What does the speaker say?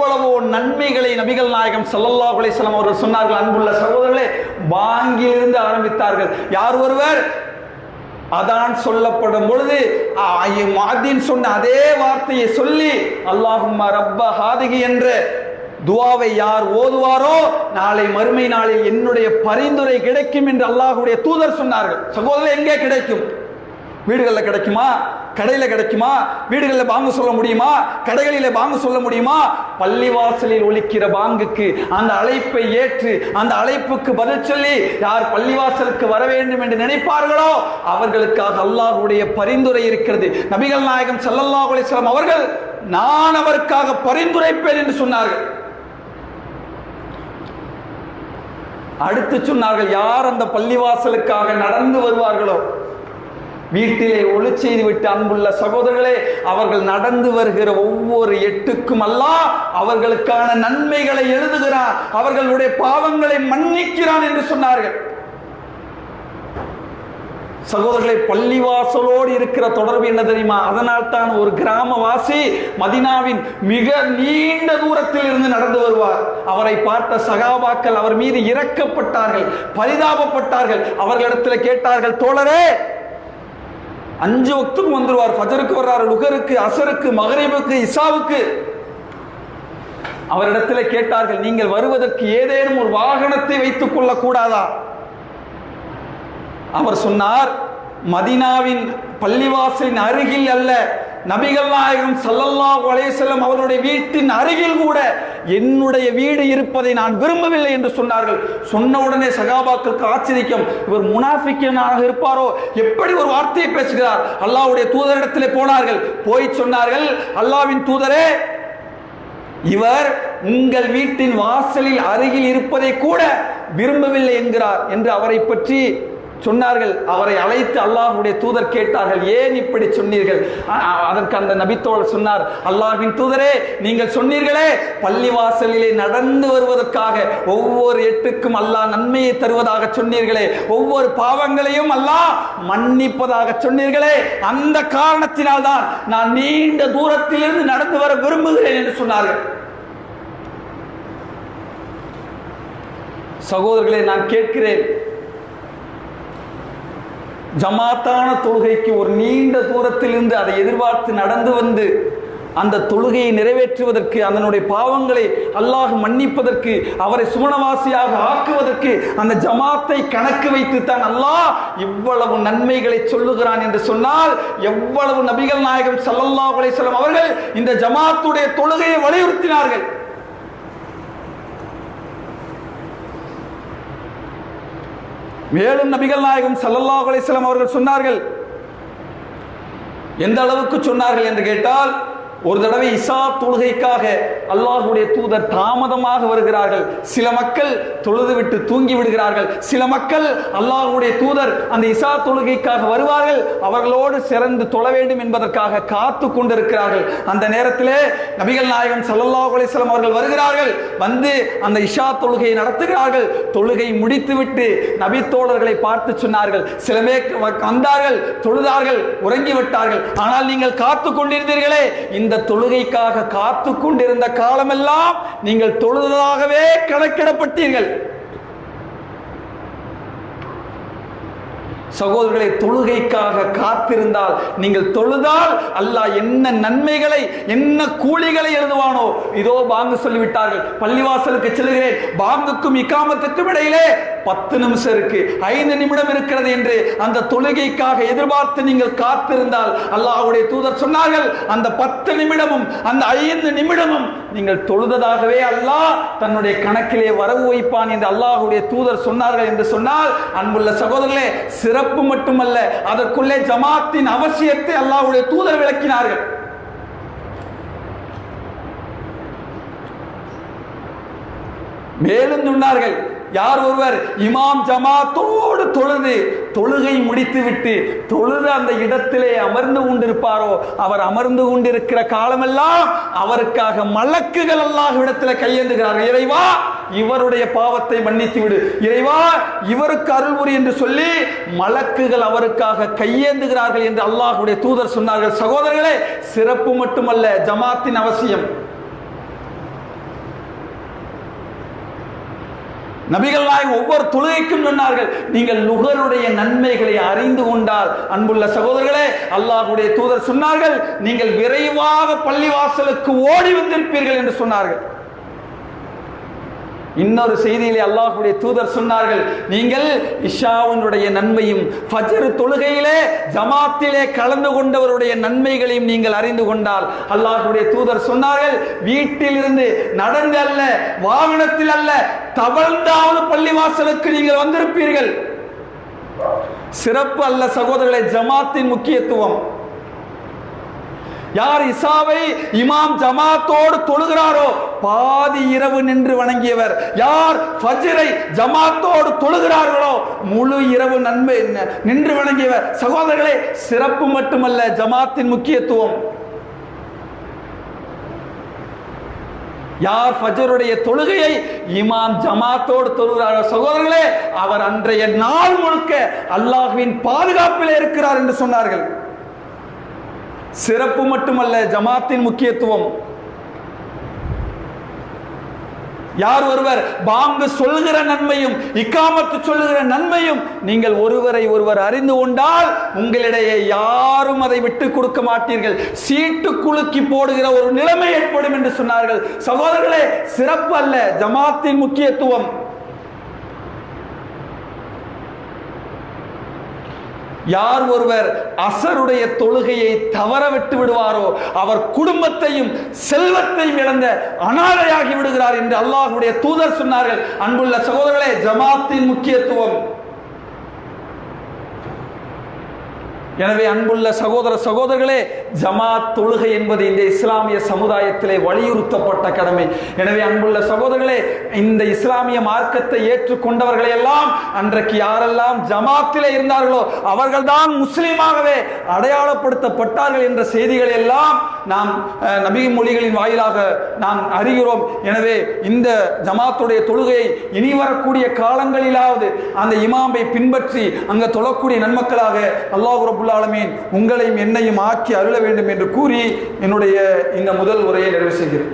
எவ்வளவோ நன்மைகளை நபிகள் நாயகம் ஸல்லல்லாஹு அலைஹி வஸல்லம் அவர்கள் சொன்னார்கள். அன்புள்ள சகோதரர்களே, பாங்கிலிருந்து ஆரம்பித்தார்கள். யார் ஒருவர் அதான் சொல்லப்படும் பொழுது முஅத்தின் சொன்ன அதே வார்த்தையை சொல்லி அல்லாஹும்ம ரப்ப ஹாதிஹி என்ற துஆவை யார் ஓதுவாரோ நாளை மறுமை நாளில் என்னுடைய பரிந்துரை கிடைக்கும் என்று அல்லாஹ்வுடைய தூதர் சொன்னார்கள். சகோதரர்களே, எங்கே கிடைக்கும்? வீடுகளில் கிடைக்குமா? கடையில் கிடைக்குமா? வீடுகளில் பாங்கு சொல்ல முடியுமா? கடைகளில் பாங்கு சொல்ல முடியுமா? பள்ளிவாசலில் ஒலிக்கிற பாங்குக்கு அந்த அழைப்பை ஏற்று அந்த அழைப்புக்கு பதில் சொல்லி யார் பள்ளிவாசலுக்கு வர வேண்டும் என்று நினைப்பார்களோ அவர்களுக்காக அல்லாஹ்வுடைய பரிந்துரை இருக்கிறது. நபிகள் நாயகம் ஸல்லல்லாஹு அலைஹி வஸல்லம் அவர்கள் நான் அவருக்காக பரிந்துரைப்பேன் என்று சொன்னார்கள். அடுத்து சொன்னார்கள், யார் அந்த பள்ளிவாசலுக்காக நடந்து வருவார்களோ, வீட்டிலே ஒளி செய்து விட்டு அன்புள்ள சகோதரர்களே, அவர்கள் நடந்து வருகிற ஒவ்வொரு எட்டுக்கும் அல்லாஹ் அவர்களுக்கான நன்மைகளை எழுதுகிறான், அவர்களுடைய பாவங்களை மன்னிக்கிறான் என்று சொன்னார்கள். சகோதரர்களை, பள்ளிவாசலோடு இருக்கிற தொடர்பு என்ன தெரியுமா? அதனால் தான் ஒரு கிராமவாசி மதீனாவின் மிக நீண்ட தூரத்தில் இருந்து நடந்து வருவார். அவரை பார்த்த சகாபாக்கள் அவர் மீது இரக்கப்பட்டார்கள், பரிதாபப்பட்டார்கள். அவர்களிடத்தில் கேட்டார்கள், தோழரே, 5 வக்துக்கு வந்துருவார், ஃபஜருக்கு வர்றாரு, லுகருக்கு, அசருக்கு, மகரிபுக்கு, இசாவுக்கு. அவரிடத்தில் கேட்டார்கள், நீங்கள் வருவதற்கு ஏதேனும் ஒரு வாகனத்தை வைத்துக் கொள்ள கூடாதா? அவர் சொன்னார், மதீனாவின் பள்ளிவாசலின் அருகில் அல்ல, நபிகள் நாயகம் ஸல்லல்லாஹு அலைஹி வஸல்லம் அவருடைய வீட்டின் அருகில் கூட என்னுடைய வீடு இருப்பதை நான் விரும்பவில்லை என்று சொன்னார்கள். சொன்ன உடனே சகாபாக்களுக்கு ஆச்சரியம், இவர் முனாஃபிக்கனாக இருப்பாரோ, எப்படி ஒரு வார்த்தையை பேசுகிறார்? அல்லாஹ்வுடைய தூதரிடத்திலே போனார்கள். போய் சொன்னார்கள், அல்லாஹ்வின் தூதரே, இவர் உங்கள் வீட்டின் வாசலில் அருகில் இருப்பதை கூட விரும்பவில்லை என்கிறார் என்று அவரை பற்றி சொன்னார்கள். அவரை அழைத்து அல்லாஹ்வுடைய தூதர் கேட்டார்கள், ஏன் இப்படி சொன்னீர்கள்? அதற்கு அந்த நபித்தோழர் சொன்னார், அல்லாஹ்வின் தூதரே, நீங்கள் சொன்னீர்களே பள்ளிவாசலிலே நடந்து வருவதற்காக ஒவ்வொரு எட்டுக்கும் அல்லாஹ் நன்மையை தருவதாக சொன்னீர்களே, ஒவ்வொரு பாவங்களையும் அல்லாஹ் மன்னிப்பதாக சொன்னீர்களே, அந்த காரணத்தினால் தான் நான் நீண்ட தூரத்திலிருந்து நடந்து வர விரும்புகிறேன் என்று சொன்னார்கள். சகோதரர்களே, நான் கேட்கிறேன், ஜமாத்தான தொழுகைக்கு ஒரு நீண்ட தூரத்தில் இருந்து அதை எதிர்பார்த்து நடந்து வந்து அந்த தொழுகையை நிறைவேற்றுவதற்கு, அதனுடைய பாவங்களை அல்லாஹ் மன்னிப்பதற்கு, அவரை சுவனவாசியாக ஆக்குவதற்கு அந்த ஜமாத்தை கணக்கு வைத்து தான் அல்லாஹ் இவ்வளவு நன்மைகளை சொல்லுகிறான் என்று சொன்னால், எவ்வளவு நபிகள் நாயகம் ஸல்லல்லாஹு அலைஹி வஸல்லம் அவர்கள் இந்த ஜமாத்துடைய தொழுகையை வலியுறுத்தினார்கள். மேலும் நபிகள் நாயகம் ஸல்லல்லாஹு அலைஹி வஸல்லம் அவர்கள் சொன்னார்கள், எந்த அளவுக்கு சொன்னார்கள் என்று கேட்டால், ஒரு தடவை இசா தொழுகைக்காக அல்லாஹ்வுடைய தூதர் தாமதமாக வருகிறார்கள். சில மக்கள் தொழுது விட்டு தூங்கி விடுகிறார்கள். சில மக்கள் அல்லாஹ்வுடைய தூதர் அந்த இசா தொழுகைக்காக வருவார்கள், அவர்களோடு சேர்ந்து தொழ வேண்டும் என்பதற்காக காத்து கொண்டிருக்கிறார்கள். அந்த நேரத்திலே நபிகள் நாயகம் ஸல்லல்லாஹு அலைஹி வஸல்லம் அவர்கள் வருகிறார்கள். வந்து அந்த இஷா தொழுகையை நடத்துகிறார்கள். தொழுகை முடித்துவிட்டு நபி தோழர்களை பார்த்து சொன்னார்கள், சில பேர் வந்தார்கள், தொழுதார்கள், உறங்கிவிட்டார்கள், ஆனால் நீங்கள் காத்து கொண்டிருந்தீர்களே, இந்த தொழுகைக்காக காத்து கொண்டிருந்த காலமெல்லாம் நீங்கள் தொழுதலாகவே கணக்கிடப்பட்டீர்கள். சகோதரர்களை, தொழுகைக்காக காத்திருந்தால், நீங்கள் தொழுதால் அல்லாஹ் என்ன நன்மைகளை என்ன கூலிகளை எழுதுவானோ. இதோ பாங்கு சொல்லிவிட்டார்கள், பள்ளிவாசலுக்கு செல்கிறேன், பாங்குக்கும் இகாமத்துக்கும் இடையிலே 10 நிமிஷம் இருக்கு, 5 நிமிடம் இருக்கிறது என்று அந்த தொழுகைக்காக எதிர்பார்த்து நீங்கள் காத்திருந்தால், அல்லாஹ்வுடைய தூதர் சொன்னார்கள், அந்த 10 நிமிடமும் அந்த 5 நிமிடமும் நீங்கள் தொழுததாகவே அல்லாஹ் தன்னுடைய கணக்கிலே வரவு வைப்பான் என்று அல்லாஹ்வுடைய தூதர் சொன்னார்கள் என்று சொன்னால், அன்புள்ள சகோதரர்களே, சிறப்பு மட்டுமல்ல, அதற்குள்ளே ஜமாத்தின் அவசியத்தை அல்லாஹ்வுடைய தூதர் விளக்கினார்கள். மேலும் சொன்னார்கள், யார் ஒருவர் இமாம் ஜமாத்தோடு தொழுது தொழுகை முடித்துவிட்டு தொழுது அந்த இடத்திலே அமர்ந்து கொண்டிருப்பாரோ, அவர் அமர்ந்து கொண்டிருக்கிற காலமெல்லாம் அவருக்காக மலக்குகள் அல்லாஹ்விடத்தில் கையேந்துகிறார்கள். இறைவா, இவருடைய பாவத்தை மன்னித்து விடு, இறைவா இவருக்கு அருள் புரி என்று சொல்லி மலக்குகள் அவருக்காக கையேந்துகிறார்கள் என்று அல்லாஹ்வுடைய தூதர் சொன்னார்கள். சகோதரர்களே, சிறப்பு மட்டுமல்ல, ஜமாத்தின் அவசியம். நபிகள் நாயகம் ஒவ்வொரு தொழுகைக்கும் சொன்னார்கள், நீங்கள் லுகருடைய நன்மைகளை அறிந்து கொண்டால், அன்புள்ள சகோதரர்களே, அல்லாஹ்வுடைய தூதர் சொன்னார்கள், நீங்கள் விரைவாக பள்ளிவாசலுக்கு ஓடி வந்திருப்பீர்கள் என்று சொன்னார்கள். இன்னொரு செய்தியிலே அல்லாஹ்வுடைய தூதர் சொன்னார்கள், நீங்கள் இஷாவுடைய நன்மையும் ஃபஜ்ர் தொழுகையிலே ஜமாத்திலே கலந்து கொண்டவருடைய நன்மைகளையும் நீங்கள் அறிந்து கொண்டால், அல்லாஹ்வுடைய தூதர் சொன்னார்கள், வீட்டிலிருந்து நடந்து அல்ல, வாகனத்தில் அல்ல, தவழ்ந்தாவது பள்ளிவாசலுக்கு நீங்கள் வந்திருப்பீர்கள். சிறப்பு அல்ல சகோதரர்களே, ஜமாத்தின் முக்கியத்துவம். யார் இசாவை இமாம் ஜமாத்தோடு தொழுகிறாரோ பாதி இரவு நின்று வணங்கியவர். யார் ஃபஜ்ரை ஜமாத்தோடு தொழுகிறார்களோ முழு இரவு நன்மை நின்று வணங்கியவர். சகோதரர்களே, சிறப்பு மட்டுமல்ல, ஜமாத்தின் முக்கியத்துவம். யார் ஃபஜ்ருடைய தொழுகையை இமாம் ஜமாத்தோடு தொழுகிறாரோ சகோதரர்களே, அவர் அன்றைய நாள் முழுக்க அல்லாஹ்வின் பாதுகாப்பில் இருக்கிறார் என்று சொன்னார்கள். சிறப்பு மட்டுமல்ல, ஜமாத்தின் முக்கியத்துவம். யார் ஒருவர் பாங்கு சொல்லுகிற நன்மையும் இக்காமத்து சொல்லுகிற நன்மையும் நீங்கள் ஒருவரை ஒருவர் அறிந்து கொண்டால் உங்களிடையே யாரும் அதை விட்டு கொடுக்க மாட்டீர்கள். சீட்டு குலுக்கி போடுகிற ஒரு நிலைமை ஏற்படும் என்று சொன்னார்கள். சகோதரர்களே, சிறப்பு அல்ல, ஜமாத்தின் முக்கியத்துவம். யார் ஒருவர் அசருடைய தொழுகையை தவற விட்டு விடுவாரோ அவர் குடும்பத்தையும் செல்வத்தையும் இழந்த அனாதையாகி விடுகிறார் என்று அல்லாஹ்வுடைய தூதர் சொன்னார்கள். அன்புள்ள சகோதரர்களே, ஜமாத்தின் முக்கியத்துவம். எனவே அன்புள்ள சகோதர சகோதரர்களே, ஜமாத் தொழுகை என்பது இந்த இஸ்லாமிய சமுதாயத்திலே வலியுறுத்தப்பட்ட கடமை. எனவே அன்புள்ள சகோதரர்களே, இந்த இஸ்லாமிய மார்க்கத்தை ஏற்றுக்கொண்டவர்களை எல்லாம் அன்றைக்கு யாரெல்லாம் ஜமாத்திலே இருந்தார்களோ அவர்கள்தான் முஸ்லீமாகவே அடையாளப்படுத்தப்பட்டார்கள் என்ற செய்திகளை எல்லாம் நாம் நபி மொழிகளின் வாயிலாக நாம் அறிகிறோம். எனவே இந்த ஜமாத்துடைய தொழுகையை இனி வரக்கூடிய காலங்களிலாவது அந்த இமாமை பின்பற்றி அங்கு தொழக்கூடிய நன்மக்களாக அல்லாஹ் ரப்புல் ஆலமீன் உங்களையும் என்னையும் ஆக்கி அருள வேண்டும் என்று கூறி என்னுடைய இந்த முதல் உரையை நிறைவு செய்கிறேன்.